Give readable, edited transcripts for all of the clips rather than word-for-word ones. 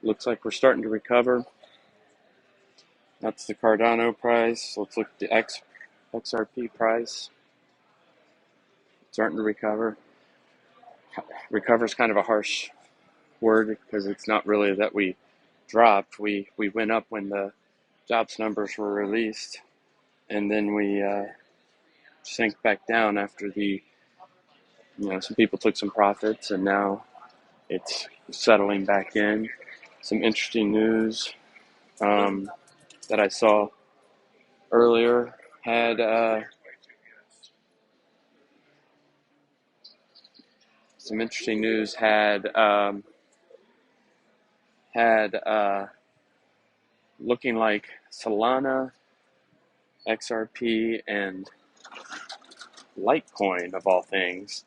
looks like we're starting to recover. That's the Cardano price. Let's look at the XRP price. Starting to recover. Recover is kind of a harsh word because it's not really that we dropped. We went up when the jobs numbers were released, and then we sank back down after some people took some profits, and now it's settling back in. Some interesting news that I saw earlier had some interesting news had looking like Solana, XRP, and Litecoin of all things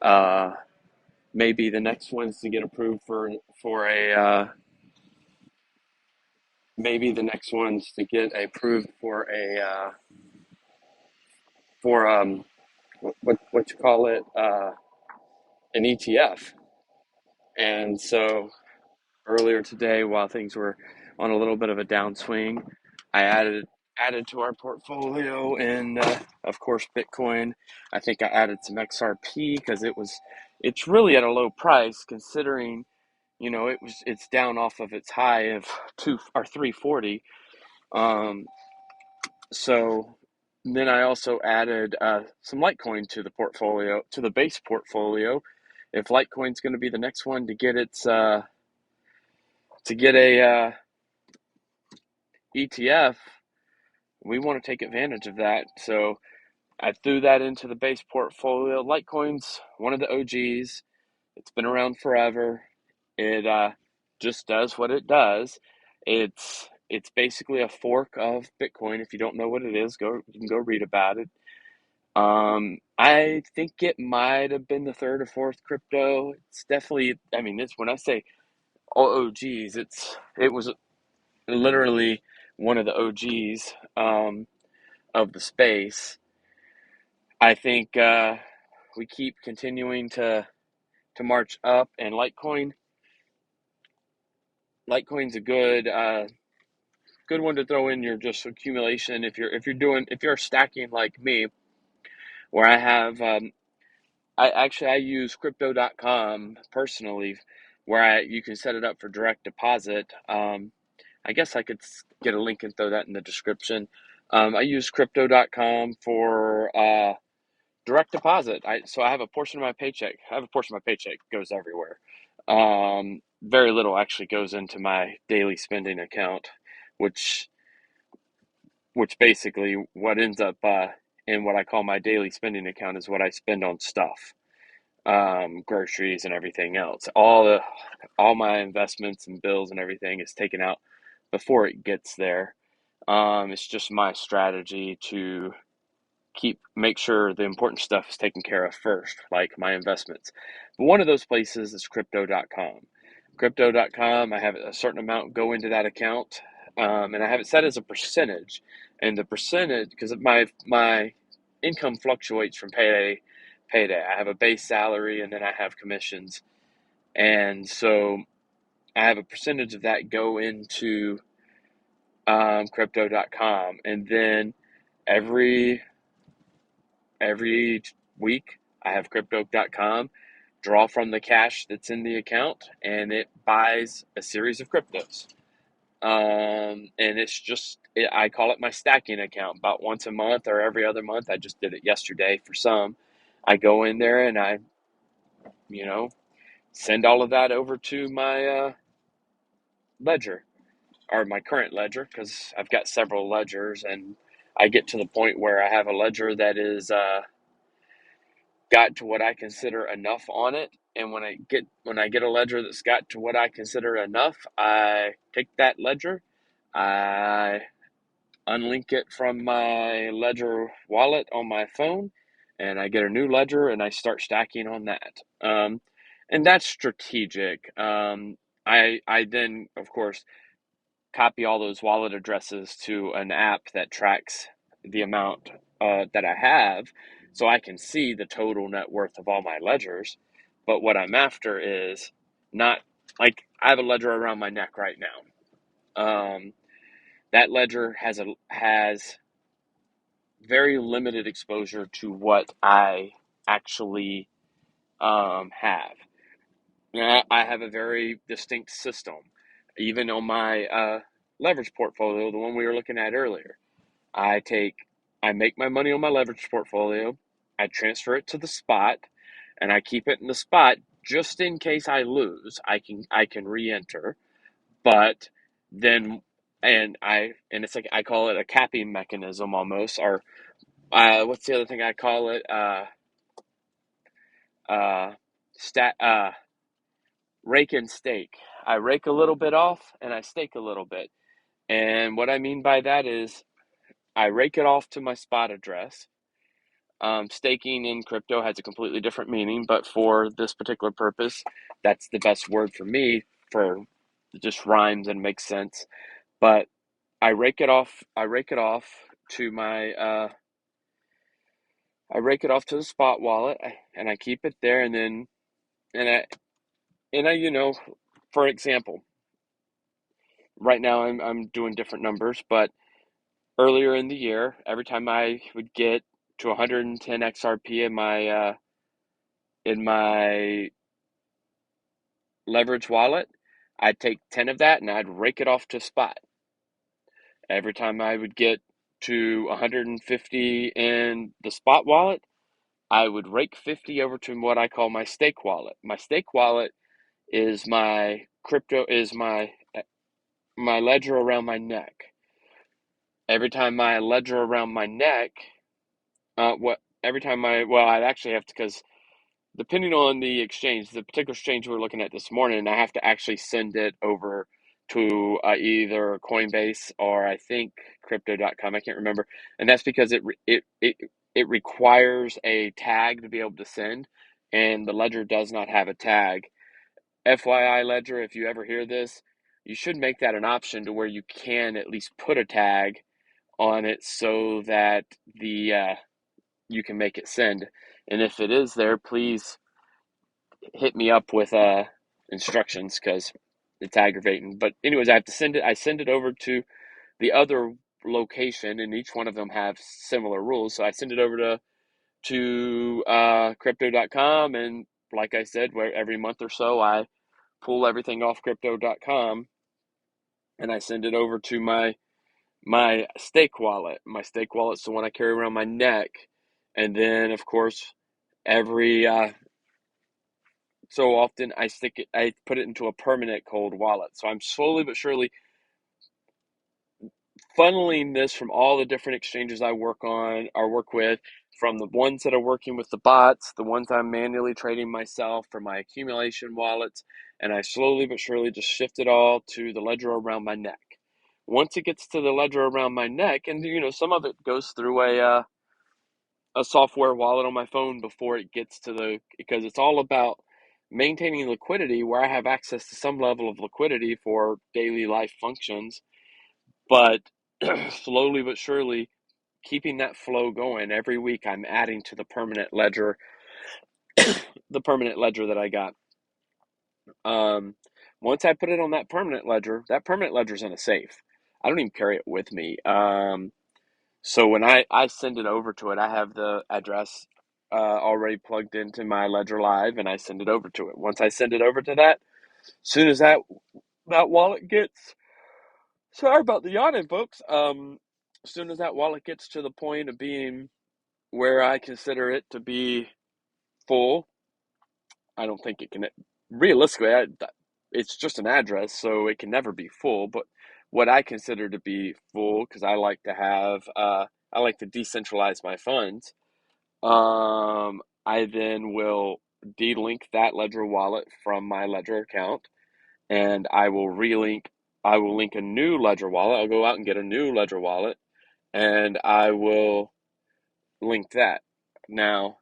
uh, maybe the next ones to get approved for a maybe the next ones to get approved for a for what you call it an ETF. And so earlier today, while things were on a little bit of a downswing, I added to our portfolio, and of course Bitcoin. I think I added some XRP because it's really at a low price considering it's down off of its high of 340. So then I also added some Litecoin to the portfolio, to the base portfolio. If Litecoin's going to be the next one to get a ETF, we want to take advantage of that. So I threw that into the base portfolio. Litecoin's one of the OGs. It's been around forever. It just does what it does. It's basically a fork of Bitcoin. If you don't know what it is, you can go read about it. I think it might have been the third or fourth crypto. It's definitely. I mean, it's when I say all OGs, it was literally one of the OGs of the space. I think we keep continuing to march up, and Litecoin's a good one to throw in your just accumulation if you're stacking like me, where I have I use crypto.com personally, where you can set it up for direct deposit. I guess I could get a link and throw that in the description. I use crypto.com for direct deposit. So I have a portion of my paycheck. I have a portion of my paycheck goes everywhere. Very little actually goes into my daily spending account, which basically what ends up in what I call my daily spending account is what I spend on stuff, groceries and everything else. All my investments and bills and everything is taken out before it gets there. It's just my strategy to make sure the important stuff is taken care of first, like my investments. But one of those places is crypto.com. Crypto.com, I have a certain amount go into that account, and I have it set as a percentage. And the percentage, because my income fluctuates from payday. I have a base salary, and then I have commissions, and so I have a percentage of that go into crypto.com, and then every week I have crypto.com draw from the cash that's in the account, and it buys a series of cryptos. And I call it my stacking account. About once a month or every other month, I just did it yesterday for some. I go in there and I, send all of that over to my ledger, or my current ledger, because I've got several ledgers, and I get to the point where I have a ledger that is got to what I consider enough on it. And when I get a ledger that's got to what I consider enough, I take that ledger, I unlink it from my ledger wallet on my phone, and I get a new ledger and I start stacking on that. And that's strategic. I then, of course, copy all those wallet addresses to an app that tracks the amount that I have, so I can see the total net worth of all my ledgers. But what I'm after is not like I have a ledger around my neck right now. That ledger has very limited exposure to what I actually have. I have a very distinct system. Even on my leverage portfolio, the one we were looking at earlier, I take, I make my money on my leverage portfolio, I transfer it to the spot, and I keep it in the spot just in case I lose. I can re-enter, but then and it's like I call it a capping mechanism almost, or what's the other thing I call it? Stat Rake and stake. I rake a little bit off and I stake a little bit. And what I mean by that is I rake it off to my spot address. Staking in crypto has a completely different meaning, but for this particular purpose, that's the best word for me for it just rhymes and makes sense. But I rake it off. To my I rake it off to the spot wallet, and I keep it there. And then and I and I for example, right now I'm doing different numbers, but earlier in the year, every time I would get to 110 XRP in my leverage wallet, I'd take 10 of that and I'd rake it off to spot. Every time I would get to 150 in the spot wallet, I would rake 50 over to what I call my stake wallet. My stake wallet is my ledger around my neck. Every time my ledger around my neck, what every time I'd actually have to, because depending on the exchange, the particular exchange we're looking at this morning, I have to actually send it over to either Coinbase or I think crypto.com. I can't remember. And that's because it requires a tag to be able to send, and the ledger does not have a tag. FYI, ledger, if you ever hear this, you should make that an option to where you can at least put a tag on it so that the you can make it send. And if it is there, please hit me up with instructions because it's aggravating. But anyways, I have to send it. I send it over to the other location, and each one of them have similar rules. So I send it over to crypto.com, and like I said, where every month or so I pull everything off crypto.com and I send it over to my stake wallet. My stake wallet's the one I carry around my neck, and then of course every so often I put it into a permanent cold wallet. So I'm slowly but surely funneling this from all the different exchanges I work on or work with, from the ones that are working with the bots, the ones I'm manually trading myself for my accumulation wallets, and I slowly but surely just shift it all to the ledger around my neck. Once it gets to the ledger around my neck, and some of it goes through a software wallet on my phone before it gets to because it's all about maintaining liquidity where I have access to some level of liquidity for daily life functions, but slowly but surely keeping that flow going. Every week I'm adding to the permanent ledger that I got. Once I put it on that permanent ledger's in a safe. I don't even carry it with me. So when I send it over to it, I have the address already plugged into my Ledger Live, and I send it over to it. Once I send it over to that, soon as that wallet gets, sorry about the yawning, folks. As soon as that wallet gets to the point of being where I consider it to be full, I don't think it can realistically. It's just an address, so it can never be full. But what I consider to be full, because I like to decentralize my funds. I then will delink that Ledger wallet from my Ledger account, and I will link a new Ledger wallet. I'll go out and get a new Ledger wallet, and I will link that. Now,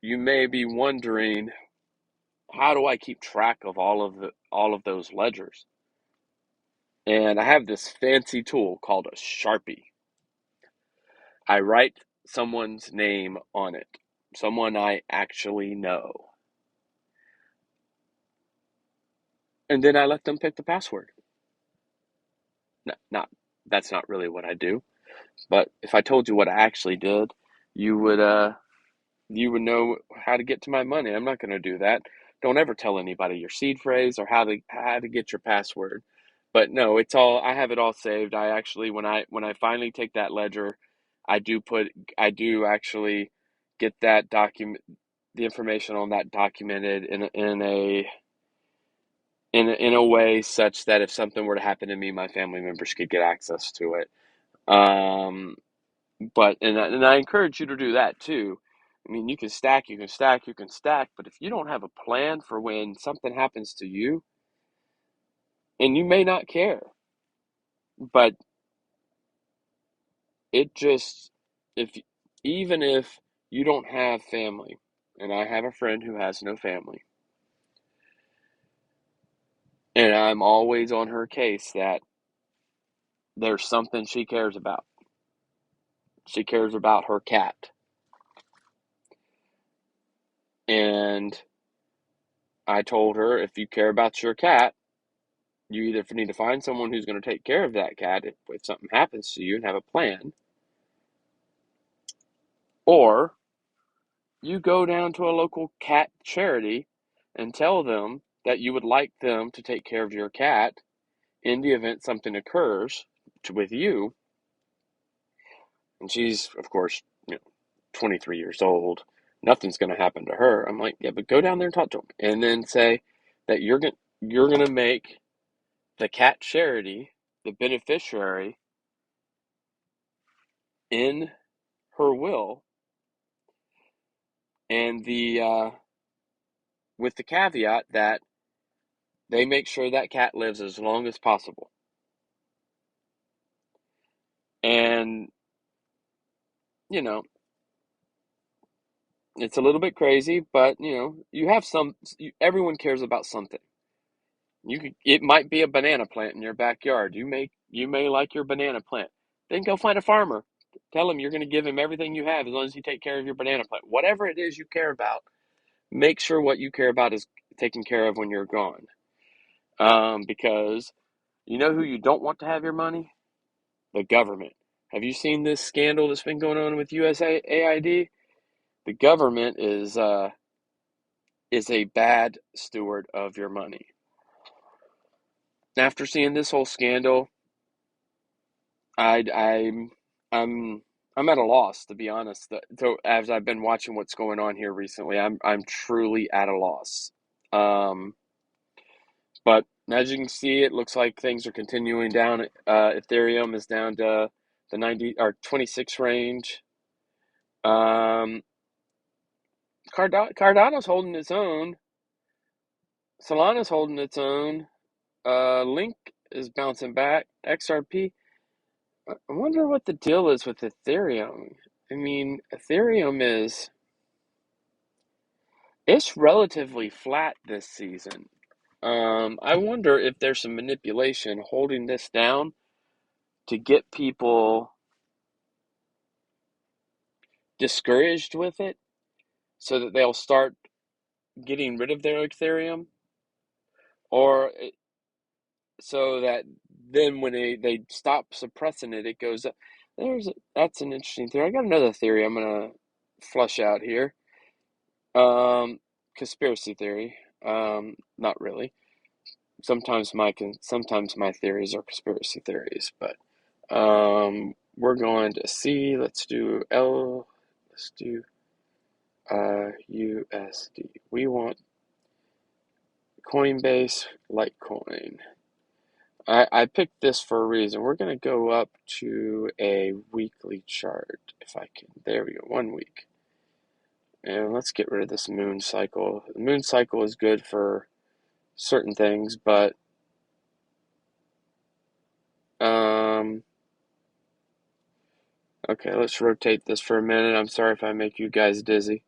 you may be wondering, how do I keep track of all of those ledgers? And I have this fancy tool called a Sharpie. I write someone's name on it, someone I actually know. and then I let them pick the password. Not that's not really what I do, but if I told you what I actually did, you would you would know how to get to my money. I'm not going to do that. Don't ever tell anybody your seed phrase or how to get your password. But no, it's all I have it all saved. I actually when I finally take that ledger, I do put I do actually get that document the information on that documented in a way such that if something were to happen to me, my family members could get access to it. Um, but and I encourage you to do that too. I mean, you can stack, you can stack, you can stack, but if you don't have a plan for when something happens to you, and you may not care, but it just if even if you don't have family, and I have a friend who has no family, and I'm always on her case that there's something she cares about. She cares about her cat. And I told her if you care about your cat, you either need to find someone who's going to take care of that cat if something happens to you and have a plan, or you go down to a local cat charity and tell them that you would like them to take care of your cat in the event something occurs with you. And she's, of course, 23 years old. Nothing's going to happen to her. I'm like, yeah, but go down there and talk to them, and then say that you're going to make the cat charity the beneficiary in her will, and the with the caveat that they make sure that cat lives as long as possible. And you know, it's a little bit crazy, but you have everyone cares about something. It might be a banana plant in your backyard. You may like your banana plant. Then go find a farmer. Tell him you're going to give him everything you have as long as you take care of your banana plant. Whatever it is you care about, make sure what you care about is taken care of when you're gone. Because you know who you don't want to have your money? The government. Have you seen this scandal that's been going on with USAID? The government is a bad steward of your money. After seeing this whole scandal, I I'm I'm at a loss, to be honest. So as I've been watching what's going on here recently, I'm truly at a loss. Um, but as you can see, it looks like things are continuing down. Ethereum is down to the 90 or 26 range. Um, Cardano's holding its own. Solana's holding its own. Link is bouncing back. XRP. I wonder what the deal is with Ethereum. I mean, Ethereum is it's relatively flat this season. I wonder if there's some manipulation holding this down to get people discouraged with it so that they'll start getting rid of their Ethereum, or so that then when they stop suppressing it, it goes up. That's an interesting theory. I got another theory I'm gonna flush out here. Um, Conspiracy theory. Not really. Sometimes my theories are conspiracy theories, but we're going to see. Let's do L. Let's do USD. We want Coinbase Litecoin. I picked this for a reason. We're going to go up to a weekly chart if I can. There we go, 1 week. And let's get rid of this moon cycle. The moon cycle is good for certain things, but um, okay, let's rotate this for a minute. I'm sorry if I make you guys dizzy.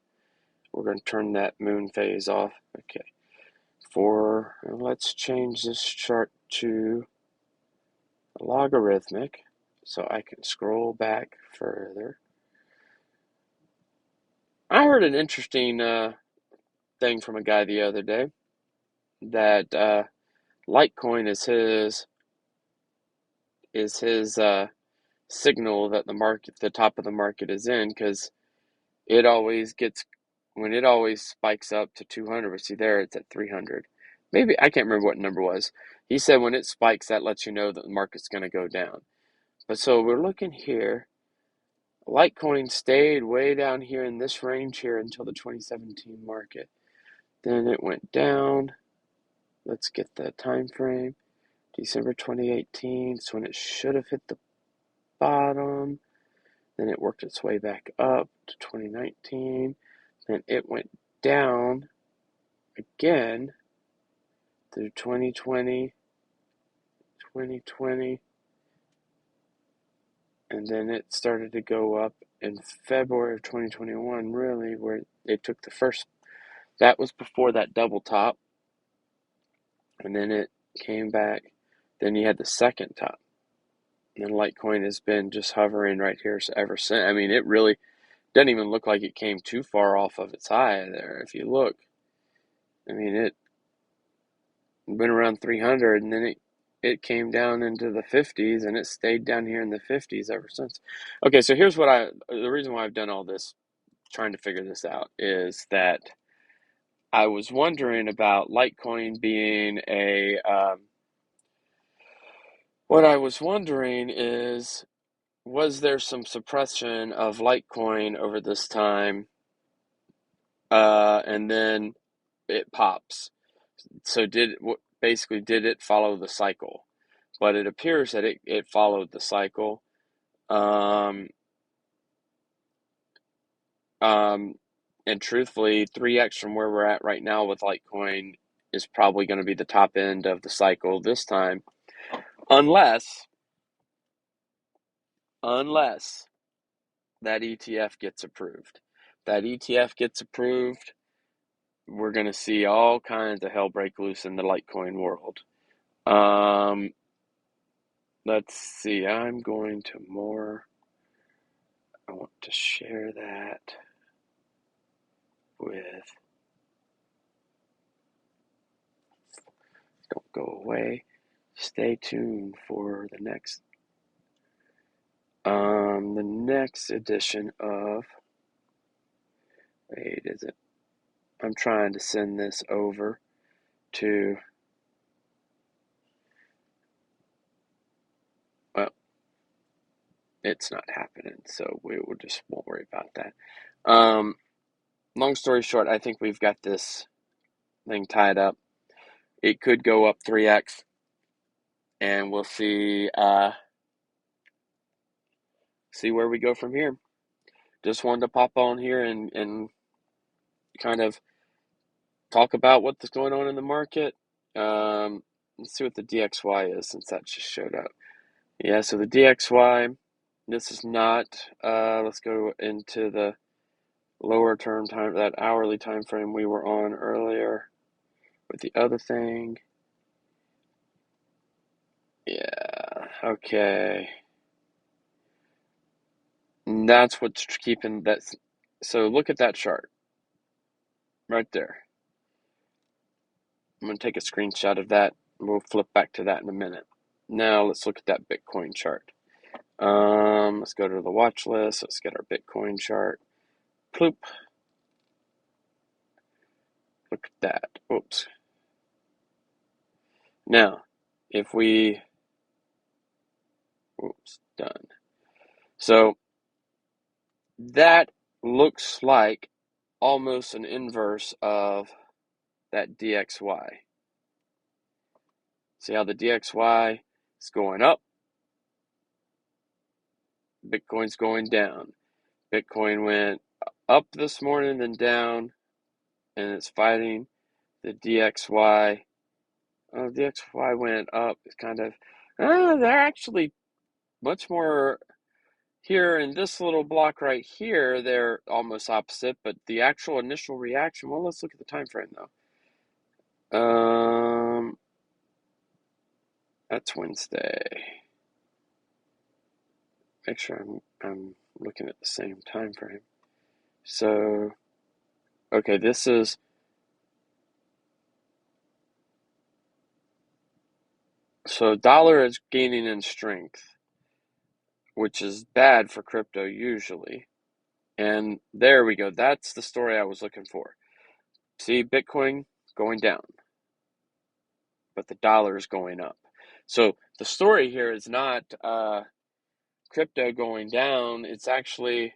We're going to turn that moon phase off. Okay. Let's change this chart to logarithmic so I can scroll back further. I heard an interesting thing from a guy the other day that Litecoin is his signal that the top of the market is in, because it always gets when it always spikes up to 200. But see there, it's at 300. Maybe I can't remember what number was. He said when it spikes, that lets you know that the market's going to go down. But so we're looking here. Litecoin stayed way down here in this range here until the 2017 market. Then it went down. Let's get the time frame. December 2018. So when it should have hit the bottom. Then it worked its way back up to 2019. Then it went down again through 2020, and then it started to go up in February of 2021, really, where it took the first, that was before that double top, and then it came back. Then you had the second top. And Litecoin has been just hovering right here ever since. I mean, it really doesn't even look like it came too far off of its high there. If you look, I mean, it went around 300, and then it came down into the 50s, and it stayed down here in the 50s ever since. Okay, so here's the reason why I've done all this, trying to figure this out, is that I was wondering about Litecoin being what I was wondering is, was there some suppression of Litecoin over this time, and then it pops? So basically did it follow the cycle? But it appears that it followed the cycle. And truthfully, 3x from where we're at right now with Litecoin is probably going to be the top end of the cycle this time, unless that ETF gets approved. That ETF gets approved, we're going to see all kinds of hell break loose in the Litecoin world. Let's see. I want to share that with, don't go away. Stay tuned for the next edition of, wait, is it? I'm trying to send this over to, well, it's not happening, so we just won't worry about that. Long story short, I think we've got this thing tied up. It could go up 3x, and we'll see where we go from here. Just wanted to pop on here and kind of talk about what's going on in the market. Let's see what the DXY is, since that just showed up. Yeah, so the DXY, this is not, let's go into the lower term time, that hourly time frame we were on earlier with the other thing. Yeah, okay. And that's what's keeping that. So look at that chart right there. I'm going to take a screenshot of that. We'll flip back to that in a minute. Now let's look at that Bitcoin chart. Let's go to the watch list. Let's get our Bitcoin chart. Ploop. Look at that. Oops. Now, if we, done. So that looks like almost an inverse of that DXY. See how the DXY is going up? Bitcoin's going down. Bitcoin went up this morning, then down, and it's fighting the DXY. Oh, DXY went up. It's kind of, they're actually much more here in this little block right here. They're almost opposite, but the actual initial reaction, well, let's look at the time frame though. That's Wednesday. Make sure I'm looking at the same time frame. So, okay, this is, So dollar is gaining in strength, which is bad for crypto usually. And there we go. That's the story I was looking for. See, Bitcoin going down, but the dollar is going up. So the story here is not crypto going down. It's actually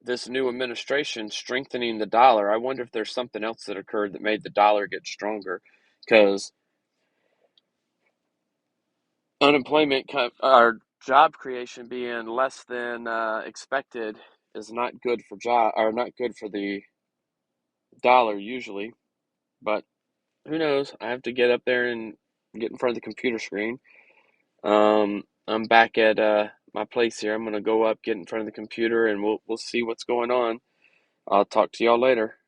this new administration strengthening the dollar. I wonder if there's something else that occurred that made the dollar get stronger, because unemployment or job creation being less than expected is not good for not good for the dollar usually. But who knows? I have to get up there and get in front of the computer screen. I'm back at my place here. I'm gonna go up, get in front of the computer, and we'll see what's going on. I'll talk to y'all later.